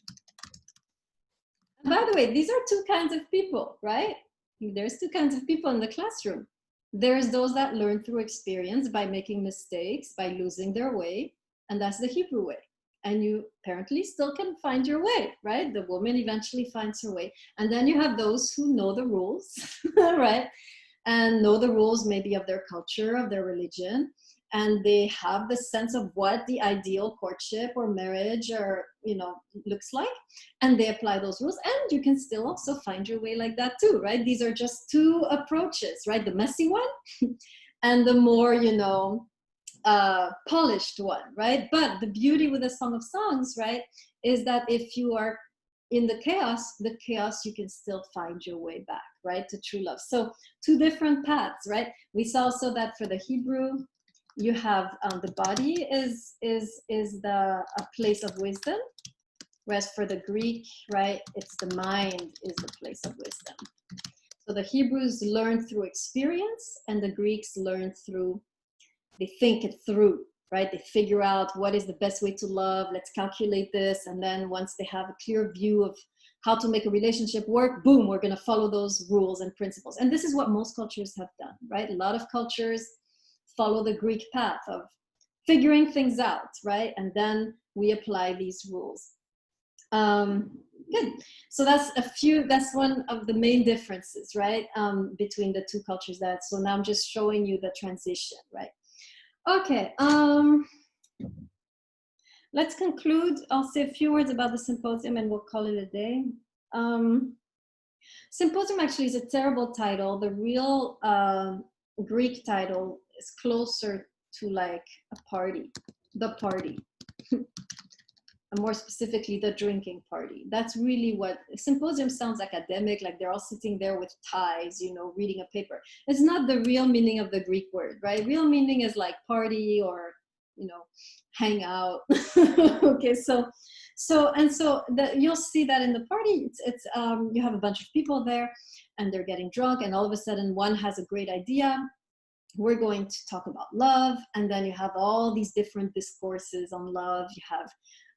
And by the way, these are two kinds of people, right? There's two kinds of people in the classroom. There's those that learn through experience by making mistakes, by losing their way, and that's the Hebrew way. And you apparently still can find your way, right? The woman eventually finds her way. And then you have those who know the rules, right? And know the rules maybe of their culture, of their religion. And they have the sense of what the ideal courtship or marriage or, looks like. And they apply those rules. And you can still also find your way like that too, right? These are just two approaches, right? The messy one and the more, polished one, right? But the beauty with the Song of Songs, right, is that if you are in the chaos, you can still find your way back, right, to true love. So two different paths, right? We saw also that for the Hebrew, you have the body is a place of wisdom, whereas for the Greek, right, it's the mind is the place of wisdom. So the Hebrews learn through experience, and the Greeks learn through they think it through, right? They figure out what is the best way to love. Let's calculate this. And then once they have a clear view of how to make a relationship work, boom, we're going to follow those rules and principles. And this is what most cultures have done, right? A lot of cultures follow the Greek path of figuring things out, right? And then we apply these rules. Good. So that's one of the main differences, right? Between the two cultures. So now I'm just showing you the transition, right? Okay. Let's conclude. I'll say a few words about the symposium and we'll call it a day. Symposium actually is a terrible title. The real Greek title is closer to like a party, the party. And more specifically, the drinking party. That's really what symposium sounds academic, like they're all sitting there with ties, you know, reading a paper. It's not the real meaning of the Greek word, right? Real meaning is like party or, you know, hang out. Okay, so you'll see that in the party, it's you have a bunch of people there and they're getting drunk, and all of a sudden one has a great idea. We're going to talk about love, and then you have all these different discourses on love. You have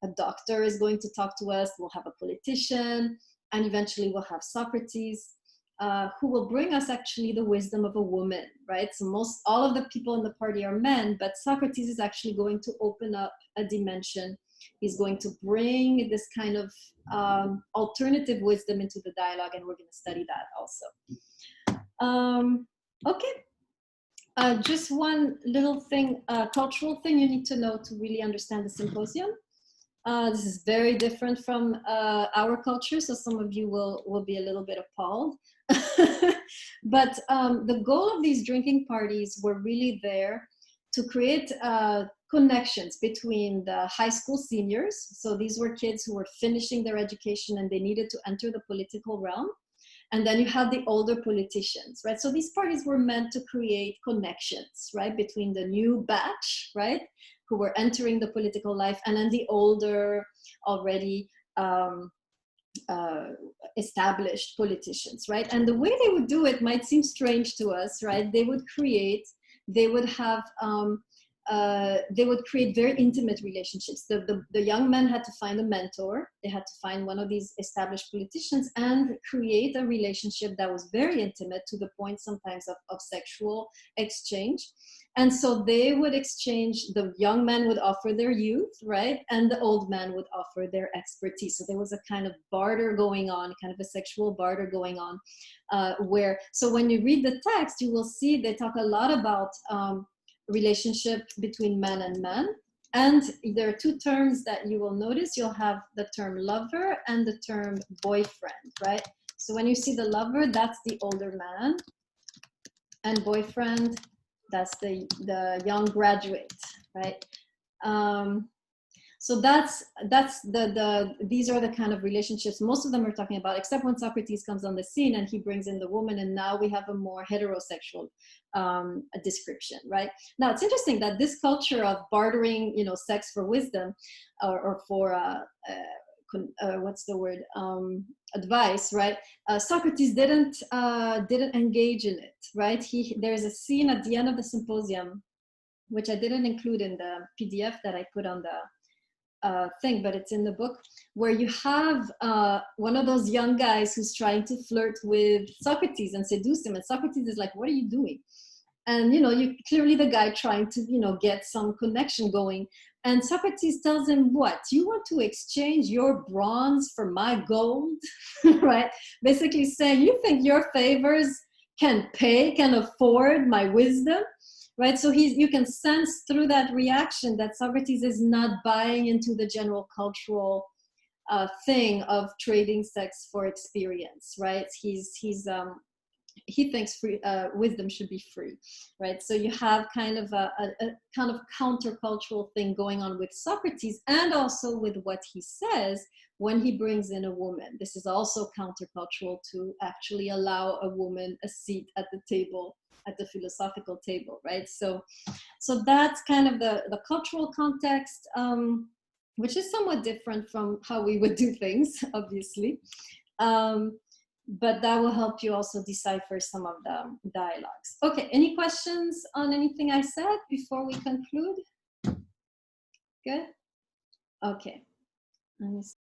a doctor is going to talk to us, we'll have a politician, and eventually we'll have Socrates, who will bring us actually the wisdom of a woman, right? So all of the people in the party are men, but Socrates is actually going to open up a dimension. He's going to bring this kind of alternative wisdom into the dialogue, and we're going to study that also. Okay. Just one little thing, cultural thing you need to know to really understand the symposium. This is very different from our culture, so some of you will be a little bit appalled. But the goal of these drinking parties were really there to create connections between the high school seniors. So these were kids who were finishing their education and they needed to enter the political realm. And then you have the older politicians, right? So these parties were meant to create connections, right? Between the new batch, right? Who were entering the political life, and then the older, already established politicians, right? And the way they would do it might seem strange to us, right? They would create very intimate relationships. The young men had to find a mentor. They had to find one of these established politicians and create a relationship that was very intimate, to the point sometimes of sexual exchange. And so they would exchange, the young men would offer their youth, right? And the old men would offer their expertise. So there was a kind of barter going on, kind of a sexual barter going on, so when you read the text, you will see they talk a lot about relationship between man and man. And there are two terms that you will notice. You'll have the term lover and the term boyfriend, right? So when you see the lover, that's the older man, and boyfriend, that's the young graduate, right? So these are the kind of relationships most of them are talking about, except when Socrates comes on the scene and he brings in the woman, and now we have a more heterosexual description, right? Now it's interesting that this culture of bartering, you know, sex for wisdom, or for what's the word, advice, right? Socrates didn't engage in it, right? There's a scene at the end of the symposium, which I didn't include in the PDF that I put on the thing, but it's in the book, where you have one of those young guys who's trying to flirt with Socrates and seduce him, and Socrates is like, what are you doing? And, you know, you clearly the guy trying to, you know, get some connection going. And Socrates tells him, what? You want to exchange your bronze for my gold? Right? Basically saying, you think your favors can afford my wisdom? Right? So you can sense through that reaction that Socrates is not buying into the general cultural thing of trading sex for experience, right? He thinks wisdom should be free, right? So you have kind of a kind of countercultural thing going on with Socrates, and also with what he says when he brings in a woman. This is also countercultural, to actually allow a woman a seat at the table, at the philosophical table, right? So that's kind of the cultural context, which is somewhat different from how we would do things, obviously. but that will help you also decipher some of the dialogues. Okay, any questions on anything I said before we conclude? Good? Okay. Let me see.